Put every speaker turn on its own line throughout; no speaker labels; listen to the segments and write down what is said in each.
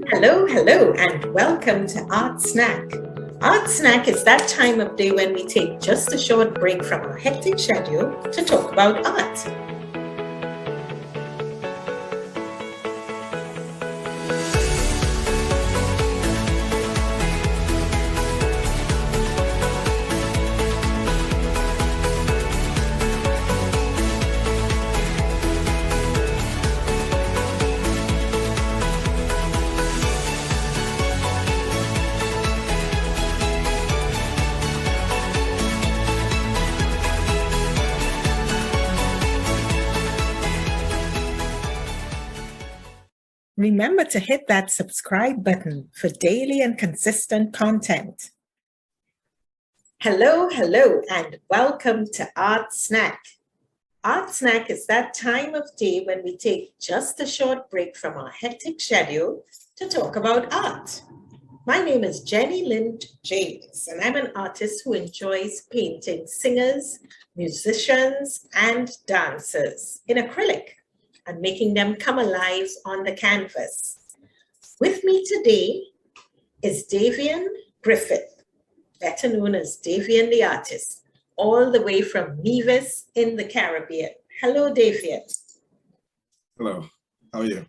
Hello, hello, and welcome to Art Snack. Art Snack is that time of day when we take just a short break from our hectic schedule to talk about art. Remember to hit that subscribe button for daily and consistent content. Hello, hello, and welcome to Art Snack. Art Snack is that time of day when we take just a short break from our hectic schedule to talk about art. My name is Jennylynd James, and I'm an artist who enjoys painting singers, musicians, and dancers in acrylic and making them come alive on the canvas. With me today is Davien Griffith, better known as Davien the artist, all the way from Nevis in the Caribbean. Hello, Davien.
Hello, how are you?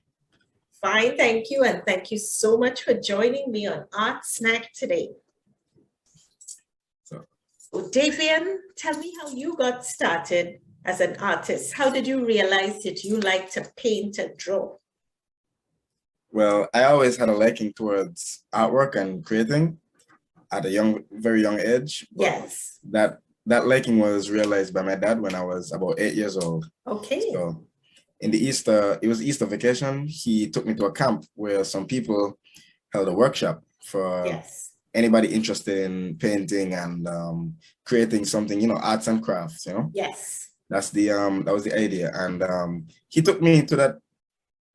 Fine, thank you, and thank you so much for joining me on Art Snack today. So, Davien, tell me how you got started as an artist. How did you realize that you like to paint and draw?
Well, I always had a liking towards artwork and creating at a very young age.
Yes.
That liking was realized by my dad when I was about 8 years old.
Okay.
So in the it was Easter vacation, he took me to a camp where some people held a workshop for anybody interested in painting and creating something, arts and crafts,
Yes.
That's that was the idea. And he took me to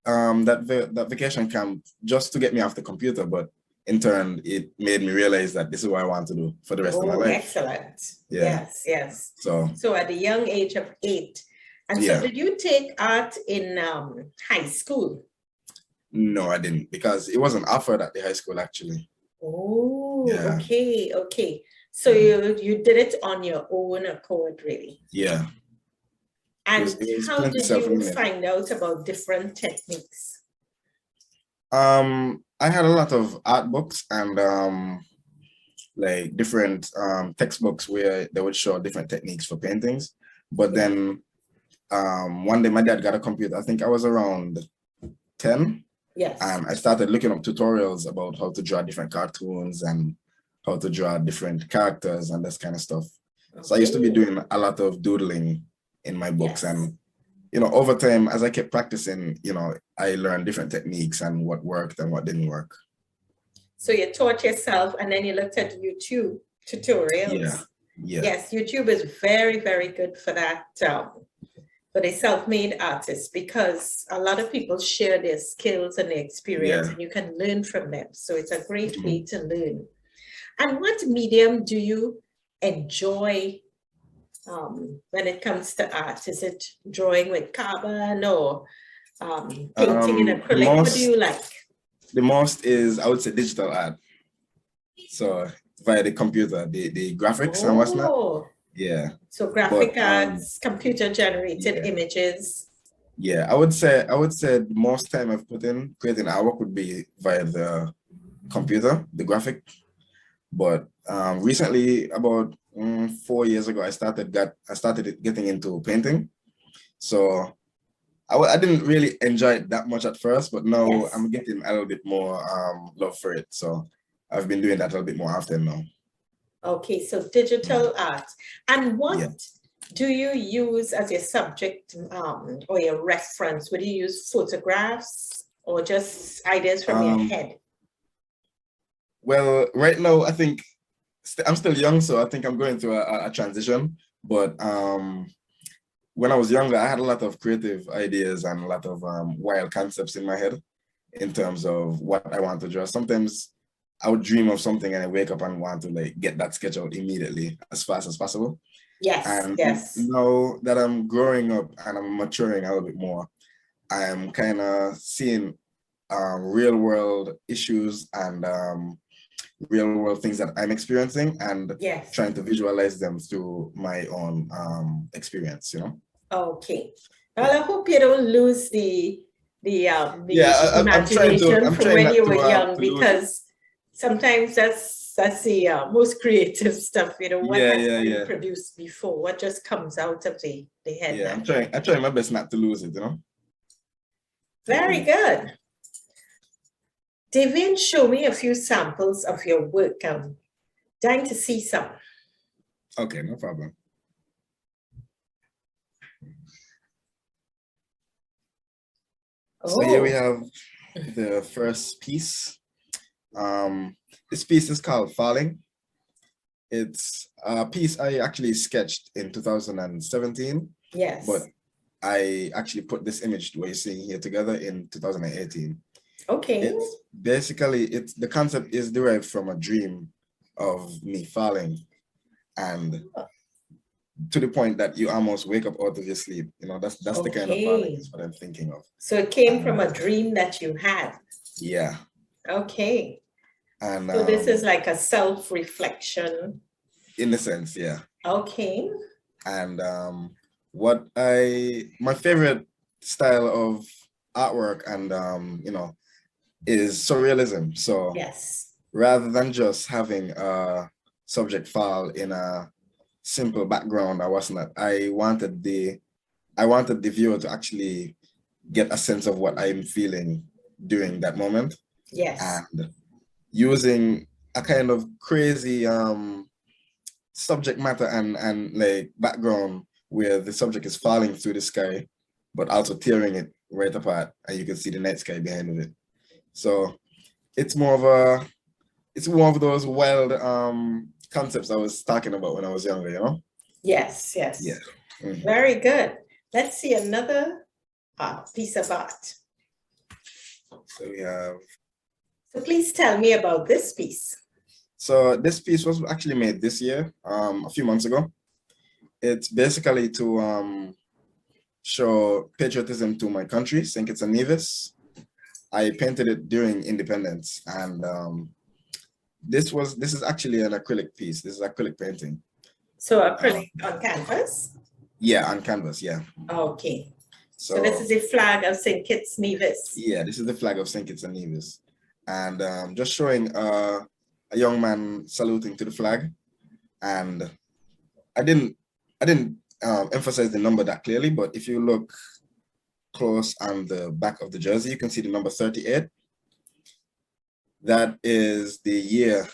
that vacation camp just to get me off the computer, but in turn, it made me realize that this is what I want to do for the rest of my life.
Excellent.
Yeah.
Yes.
So
at the young age of 8. And so did you take art in high school?
No, I didn't, because it wasn't offered at the high school, actually.
Oh, yeah. Okay. So you did it on your own accord, really?
Yeah.
And how did you find out about different techniques?
I had a lot of art books and like different textbooks where they would show different techniques for paintings. But then one day my dad got a computer. I think I was around 10.
Yes.
And I started looking up tutorials about how to draw different cartoons and how to draw different characters and this kind of stuff. Okay. So I used to be doing a lot of doodling in my books. And, over time, as I kept practicing, I learned different techniques and what worked and what didn't work.
So you taught yourself and then you looked at YouTube tutorials.
Yeah.
Yes, YouTube is very, very good for that, for the self-made artists, because a lot of people share their skills and their experience and you can learn from them. So it's a great way to learn. And what medium do you enjoy when it comes to art? Is it drawing with carbon or painting in acrylic? What do you like?
The most is, I would say, digital art. So via the computer, the graphics and what's not. Yeah.
So graphic arts, computer generated images.
Yeah, I would say the most time I've put in creating artwork would be via the computer, the graphic. But recently, about 4 years ago, I started getting into painting. So I didn't really enjoy it that much at first, but now I'm getting a little bit more love for it. So I've been doing that a little bit more often now.
Okay, so digital art. And what do you use as your subject or your reference? Would you use photographs or just ideas from your head?
Well, right now, I think I'm still young, so I think I'm going through a transition. But when I was younger, I had a lot of creative ideas and a lot of wild concepts in my head in terms of what I want to draw. Sometimes I would dream of something and I wake up and want to get that sketch out immediately as fast as possible.
Yes,
and
yes.
Now that I'm growing up and I'm maturing a little bit more, I'm kind of seeing real world issues and real world things that I'm experiencing, and
Yes.
trying to visualize them through my own experience, you know?
Okay. Well, I hope you don't lose the
Yeah,
imagination
I'm
from
trying
when
not
you were young,
to lose it.
because sometimes that's the most creative stuff, you know, what
Yeah,
has
yeah,
been
yeah.
produced before, what just comes out of the head
Yeah,
naturally.
I'm trying my best not to lose it, you know?
Very good. Davien, show me a few samples of your work. I'm dying to see some.
Okay, no problem. So here we have the first piece. This piece is called Falling. It's a piece I actually sketched in 2017.
Yes.
But I actually put this image what you're seeing here together in 2018.
Okay.
It's basically, the concept is derived from a dream of me falling, and to the point that you almost wake up out of your sleep. You know, that's the kind of falling is what I'm thinking of.
So it came from a dream that you had.
Yeah.
Okay.
And
so this is like a self-reflection.
In a sense, yeah.
Okay.
And my favorite style of artwork and you know, is surrealism. So
yes,
rather than just having a subject fall in a simple background, I wanted the viewer to actually get a sense of what I'm feeling during that moment.
Yes.
And using a kind of crazy subject matter and like background where the subject is falling through the sky, but also tearing it right apart, and you can see the night sky behind it. So it's more of those wild concepts I was talking about when I was younger, you know?
Yes, yes.
Yeah. Mm-hmm.
Very good. Let's see another piece of art.
So we have.
So please tell me about this piece.
So this piece was actually made this year, a few months ago. It's basically to show patriotism to my country, St. Kitts and Nevis. I painted it during independence, and this is actually an acrylic piece. This is acrylic painting.
So acrylic on canvas?
Yeah, on canvas, yeah.
Okay. So this is the flag of St. Kitts Nevis.
Yeah, this is the flag of St. Kitts and Nevis. And just showing a young man saluting to the flag. And I didn't emphasize the number that clearly, but if you look close on the back of the jersey, you can see the number 38. That is the year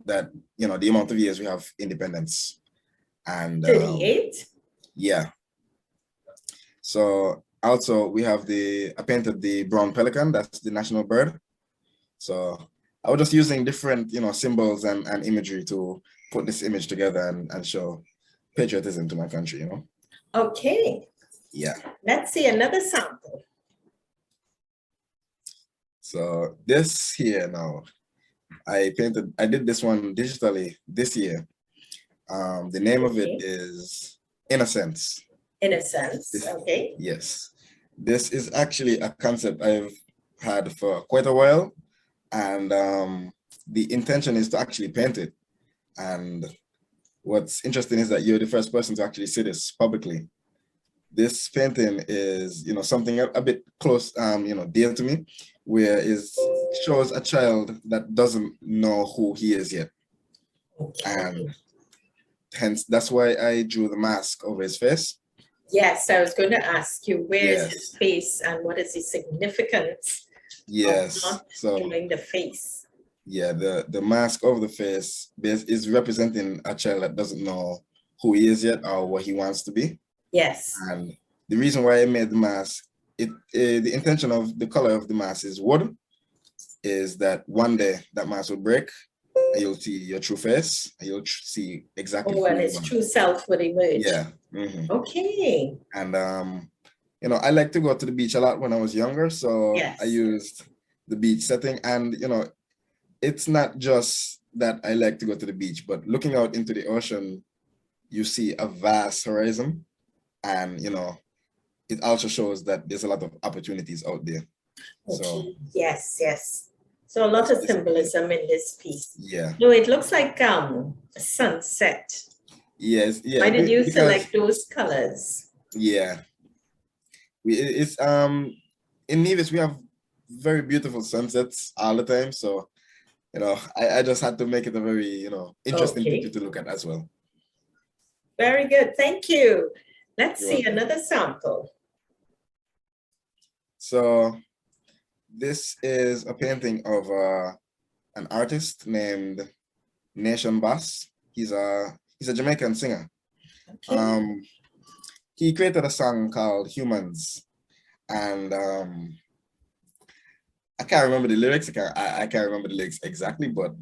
that, you know, the amount of years we have independence. And
38?
Yeah. So also we have I painted the brown pelican, that's the national bird. So I was just using different, you know, symbols and imagery to put this image together and show patriotism to my country, you know?
Okay.
Yeah.
Let's see another sample.
So this here now, I did this one digitally this year. The name of it is Innocence.
Innocence, okay.
Yes. This is actually a concept I've had for quite a while. And the intention is to actually paint it. And what's interesting is that you're the first person to actually see this publicly. This painting is, you know, something a bit close, you know, dear to me, where it shows a child that doesn't know who he is yet. Okay. And hence, that's why I drew the mask over his face.
Yes, I was going to ask you, where is his face and what is the significance of not drawing the face?
Yeah, the mask over the face is representing a child that doesn't know who he is yet or what he wants to be.
Yes.
And the reason why I made the mask, the intention of the color of the mask is wood, is that one day that mask will break and you'll see your true face and you'll see exactly
who and his true self would emerge.
Yeah. Mm-hmm.
Okay.
And you know, I like to go to the beach a lot when I was younger, so I used the beach setting. And you know, it's not just that I like to go to the beach, but looking out into the ocean, you see a vast horizon. And, you know, it also shows that there's a lot of opportunities out there. So
Okay. Yes, yes. So a lot of symbolism in this piece.
yeah.
No, it looks like a sunset.
Yes, yeah.
Why did you
Because
select those colors?
yeah, it's in Nevis we have very beautiful sunsets all the time. So I just had to make it a very interesting picture
Okay.
to look at as well.
Very good. Thank you. Let's
You're
see
welcome.
another sample.
So this is a painting of an artist named Nation Bass. He's a Jamaican singer.
Okay.
He created a song called Humans, and I can't remember the lyrics. I can't remember the lyrics exactly, but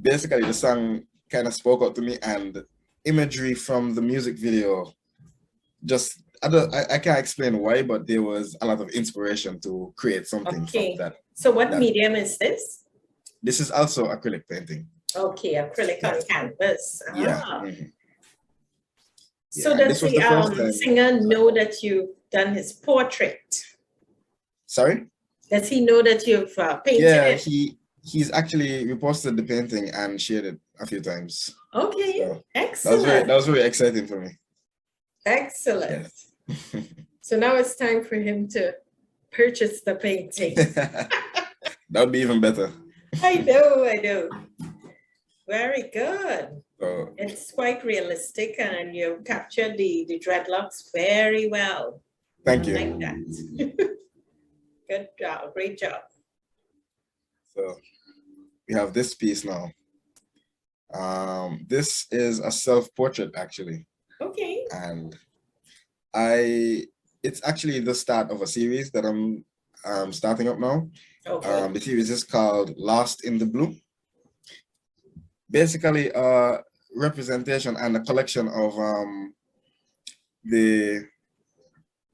basically the song kind of spoke out to me, and imagery from the music video just I can't explain why, but there was a lot of inspiration to create something from
Okay.
that.
So what
that.
medium is this?
This is also acrylic painting.
Okay, acrylic on canvas.
Yeah.
Ah.
Mhm.
So
Yeah, and
does
this was
the
the first time.
singer know that you've done his portrait?
Sorry?
Does he know that you've painted
Yeah,
it?
he's actually reposted the painting and shared it a few times.
Okay,
So
excellent.
that was very exciting for me.
Excellent.
Yes.
So now it's time for him to purchase the painting.
That would be even better.
I know. Very good.
So,
It's quite realistic and you captured the dreadlocks very well.
thank
I
you.
like that. Good job, great job.
So we have this piece now. This is a self-portrait actually.
Okay.
And it's actually the start of a series that I'm starting up now.
Okay.
The series is called Lost in the Blue. Basically, representation and a collection of the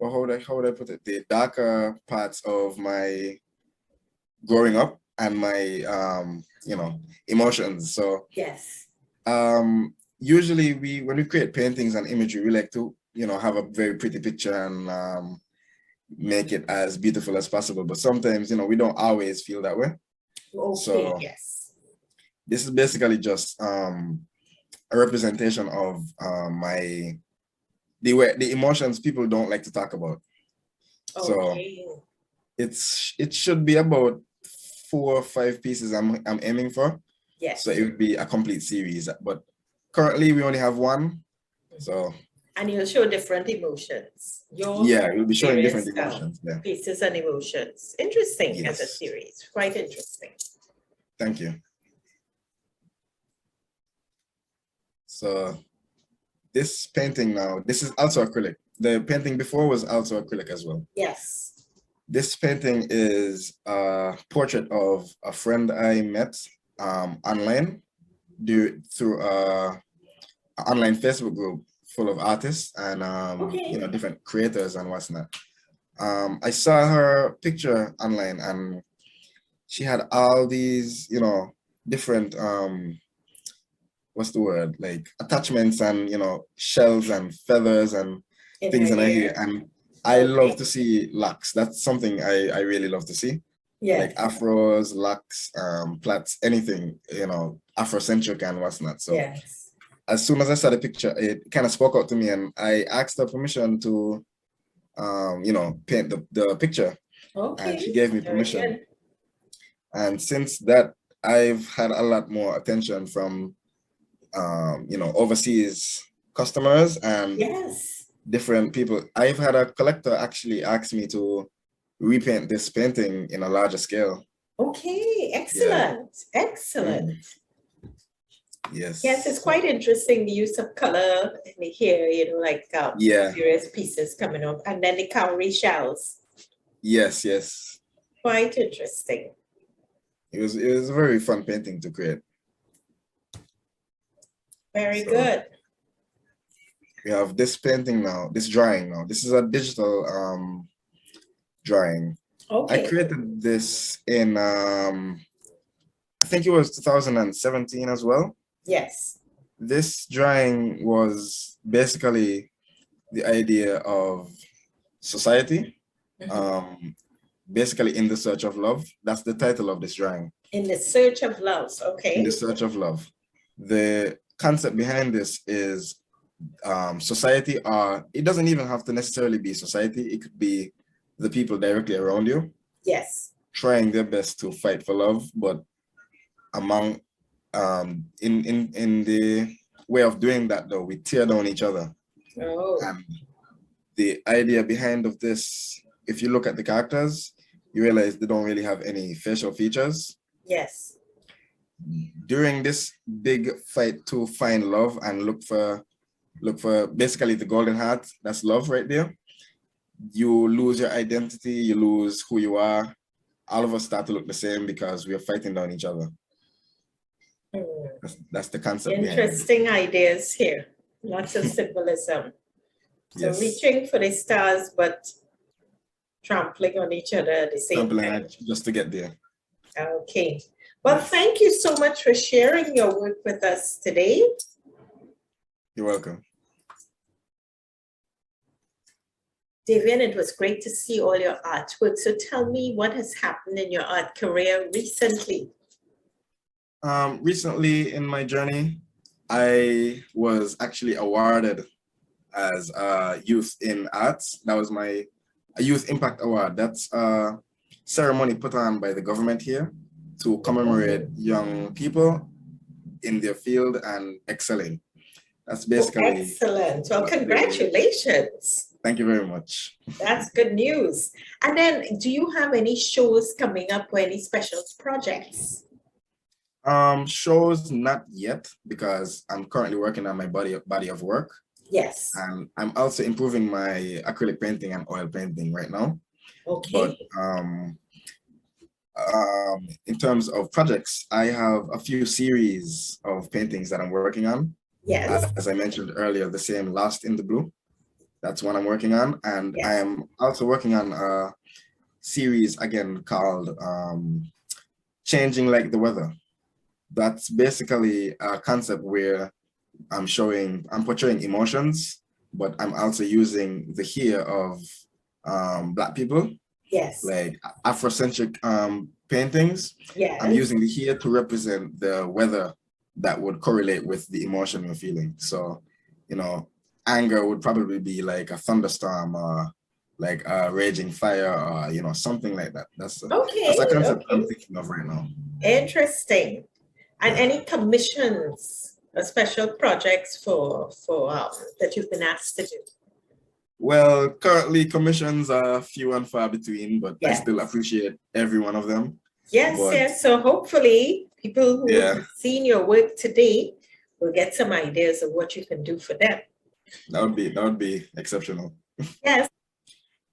how would I put it? The darker parts of my growing up and my emotions. So
Yes.
usually when we create paintings and imagery, we like to have a very pretty picture and make it as beautiful as possible. But sometimes we don't always feel that way.
Okay,
So
yes.
this is basically just a representation of the emotions people don't like to talk about.
Okay.
So it should be about 4 or 5 pieces I'm aiming for.
Yes.
So it would be a complete series. But currently we only have one. So
and you'll show different emotions.
yeah, we'll be showing different
various,
emotions. Yeah.
Pieces and emotions. Interesting as a
Yes.
series. Quite interesting.
Thank you. So this painting now, this is also acrylic. The painting before was also acrylic as well.
Yes.
This painting is a portrait of a friend I met online through an online Facebook group full of artists and
Okay.
different creators and what's not. I saw her picture online and she had all these, different what's the word, like attachments and shells and feathers and things in her hair. And I love to see locks. That's something I really love to see.
Yeah.
Like afros, locks, plaits, anything, Afrocentric and what's not. So
yes.
As soon as I saw the picture, it kind of spoke out to me and I asked her permission to paint the picture.
Okay.
And she gave me permission. And since that, I've had a lot more attention from overseas customers and
yes.
different people. I've had a collector actually ask me to repaint this painting in a larger scale.
Okay, excellent. Yeah. Excellent.
Yes.
Yes, it's quite interesting, the use of color in the hair, like various pieces coming up, and then the cowrie shells.
Yes, yes.
Quite interesting.
It was a very fun painting to create.
Very good.
We have this painting now, this drawing now. This is a digital drawing.
Okay.
I created this in I think it was 2017 as well.
Yes.
This drawing was basically the idea of society, basically In the Search of Love. That's the title of this drawing.
In the Search of Love, okay.
In the Search of Love. The concept behind this is society, or it doesn't even have to necessarily be society. It could be the people directly around you.
Yes.
Trying their best to fight for love, but among in the way of doing that, though, we tear down each other.
Oh.
And the idea behind of this, if you look at the characters, you realize they don't really have any facial features.
Yes.
During this big fight to find love and look for basically the golden heart, that's love right there, you lose your identity, you lose who you are. All of us start to look the same because we are fighting down each other. That's the concept.
Interesting ideas here. Lots of symbolism. So
yes.
Reaching for the stars, but trampling on each other at the same time.
Just to get there.
Okay. Well, thank you so much for sharing your work with us today.
You're welcome.
Davien, it was great to see all your artwork. So tell me what has happened in your art career recently.
Recently in my journey, I was actually awarded as a youth in arts. That was a youth impact award. That's a ceremony put on by the government here to commemorate young people in their field and excelling. That's basically.
Oh, excellent. Well, congratulations.
Thank you very much.
That's good news. And then do you have any shows coming up or any special projects?
Shows not yet, because I'm currently working on my body of work.
Yes.
And I'm also improving my acrylic painting and oil painting right now.
Okay.
But in terms of projects, I have a few series of paintings that I'm working on.
Yes.
As I mentioned earlier, the same Lost in the Blue. That's what I'm working on. And
yes.
I am also working on a series again called Changing Like the Weather. That's basically a concept where I'm portraying emotions, but I'm also using the hair of Black people.
Yes.
Like Afrocentric paintings.
Yes.
I'm using the hair to represent the weather that would correlate with the emotion you're feeling. So, you know, anger would probably be like a thunderstorm or like a raging fire or, you know, something like that. That's a concept I'm thinking of right now.
Interesting. And any commissions or special projects for that you've been asked to do?
Well, currently commissions are few and far between, but
yes.
I still appreciate every one of them.
Yes, yes. So hopefully people who have seen your work today will get some ideas of what you can do for them.
That would be exceptional.
Yes.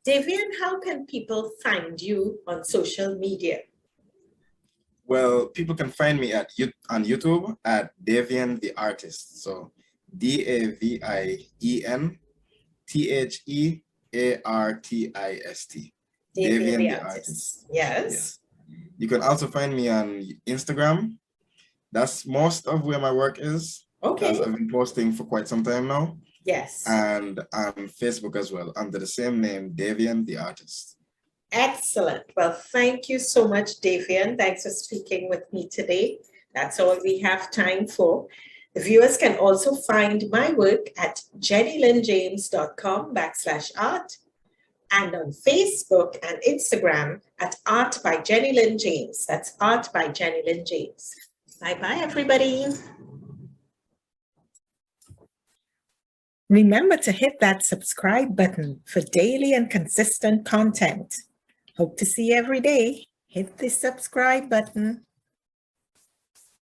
Davien, how can people find you on social media?
Well, people can find me on YouTube at Davien the Artist. So DAVIEN THEARTIST.
Davien the Artist. Yes.
You can also find me on Instagram. That's most of where my work is.
Okay.
I've been posting for quite some time now.
Yes.
And on Facebook as well, under the same name, Davien the Artist.
Excellent. Well, thank you so much, Davien. Thanks for speaking with me today. That's all we have time for. The viewers can also find my work at jennylyndjames.com/art and on Facebook and Instagram at Art by Jennylynd James. That's Art by Jennylynd James. Bye-bye, everybody. Remember to hit that subscribe button for daily and consistent content. Hope to see you every day. Hit the subscribe button.